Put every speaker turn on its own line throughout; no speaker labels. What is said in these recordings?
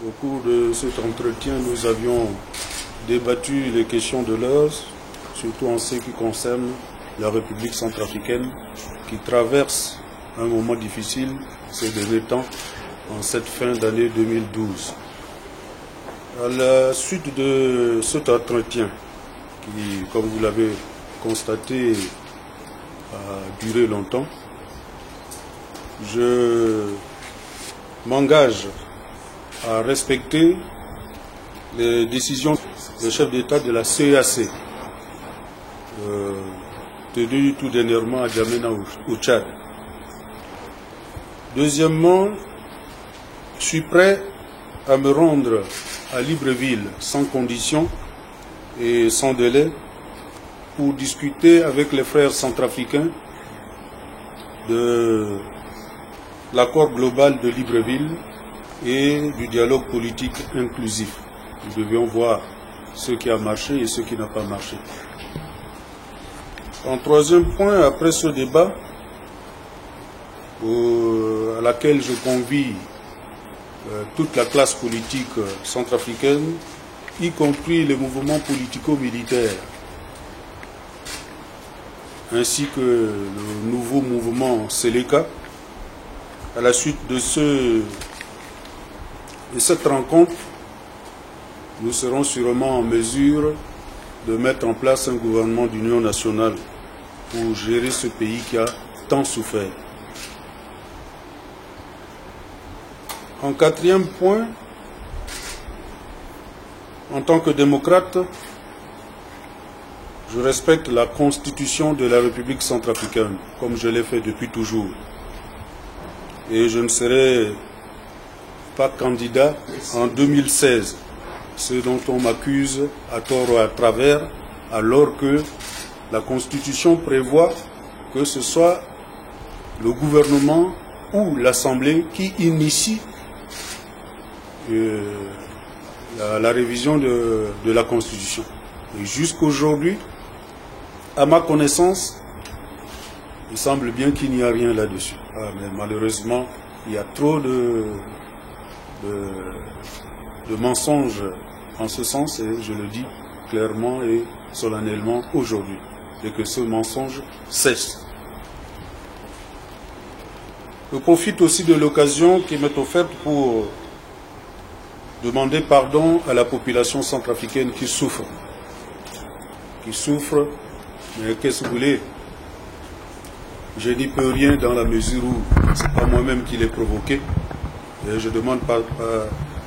Au cours de cet entretien, nous avions débattu les questions de l'heure, surtout en ce qui concerne la République centrafricaine, qui traverse un moment difficile ces derniers temps, en cette fin d'année 2012. À la suite de cet entretien, qui, comme vous l'avez constaté, a duré longtemps, je m'engage à respecter les décisions du chef d'État de la CEAC, tenues tout dernièrement à Djamena au Tchad. Deuxièmement, je suis prêt à me rendre à Libreville sans condition et sans délai pour discuter avec les frères centrafricains de l'accord global de Libreville et du dialogue politique inclusif. Nous devions voir ce qui a marché et ce qui n'a pas marché. En troisième point, après ce débat, à laquelle je convie toute la classe politique centrafricaine, y compris les mouvements politico-militaires, ainsi que le nouveau mouvement Seleka, à la suite de cette rencontre, nous serons sûrement en mesure de mettre en place un gouvernement d'union nationale pour gérer ce pays qui a tant souffert. En quatrième point, en tant que démocrate, je respecte la constitution de la République centrafricaine, comme je l'ai fait depuis toujours. Et je ne serai pas candidat en 2016, ce dont on m'accuse à tort ou à travers, alors que la Constitution prévoit que ce soit le gouvernement ou l'Assemblée qui initie la révision de la Constitution. Et jusqu'aujourd'hui, à ma connaissance, il semble bien qu'il n'y a rien là-dessus. Mais malheureusement, il y a trop de mensonges en ce sens, et je le dis clairement et solennellement aujourd'hui, et que ce mensonge cesse. Je profite aussi de l'occasion qui m'est offerte pour demander pardon à la population centrafricaine qui souffre. Mais qu'est-ce que vous voulez? Je n'y peux rien dans la mesure où ce n'est pas moi-même qui l'ai provoqué. Et je demande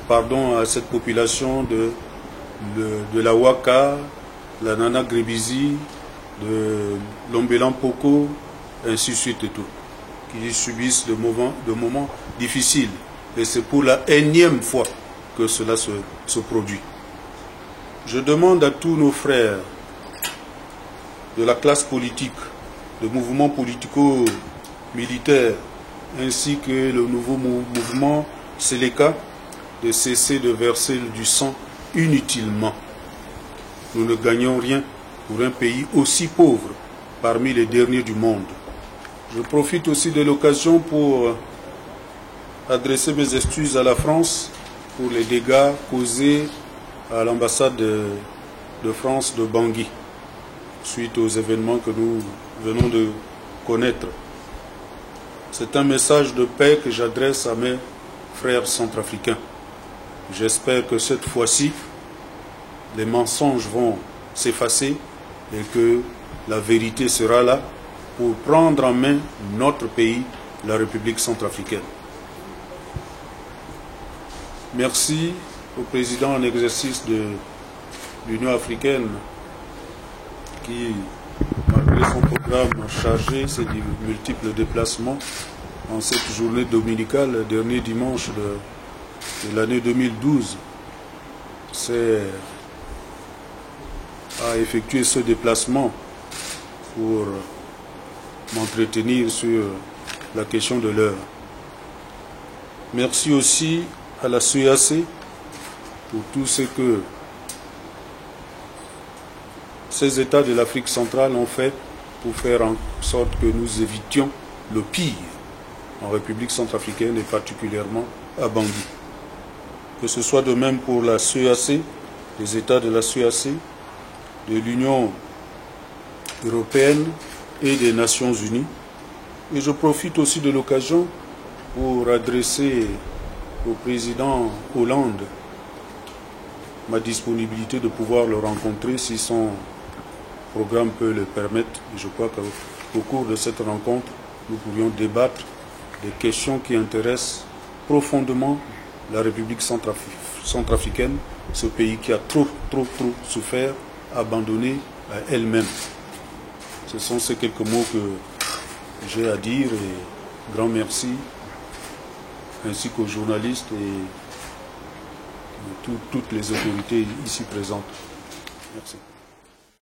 pardon à cette population de la Waka, la Nana Grébizi, de l'Ombelan Poko, ainsi de suite et tout, qui subissent de moments difficiles. Et c'est pour la énième fois que cela se produit. Je demande à tous nos frères de la classe politique, de mouvements politico-militaires, ainsi que le nouveau mouvement Seleka, de cesser de verser du sang inutilement. Nous ne gagnons rien pour un pays aussi pauvre, parmi les derniers du monde. Je profite aussi de l'occasion pour adresser mes excuses à la France pour les dégâts causés à l'ambassade de France de Bangui, suite aux événements que nous venons de connaître. C'est un message de paix que j'adresse à mes frères centrafricains. J'espère que cette fois-ci, les mensonges vont s'effacer et que la vérité sera là pour prendre en main notre pays, la République centrafricaine. Merci au président en exercice de l'Union africaine qui, malgré son programme chargé, ses multiples déplacements en cette journée dominicale, le dernier dimanche de l'année 2012, a effectué ce déplacement pour m'entretenir sur la question de l'heure. Merci aussi à la CEAC pour tout ce que ces États de l'Afrique centrale ont fait pour faire en sorte que nous évitions le pire en République centrafricaine et particulièrement à Bangui. que ce soit de même pour la CEAC, les États de la CEAC, de l'Union européenne et des Nations unies. Et je profite aussi de l'occasion pour adresser au président Hollande ma disponibilité de pouvoir le rencontrer si son programme peut le permettre. Et je crois qu'au cours de cette rencontre, nous pourrions débattre des questions qui intéressent profondément la République centrafricaine, ce pays qui a trop souffert, abandonné à elle-même. Ce sont ces quelques mots que j'ai à dire et grand merci ainsi qu'aux journalistes et toutes les autorités ici présentes. Merci.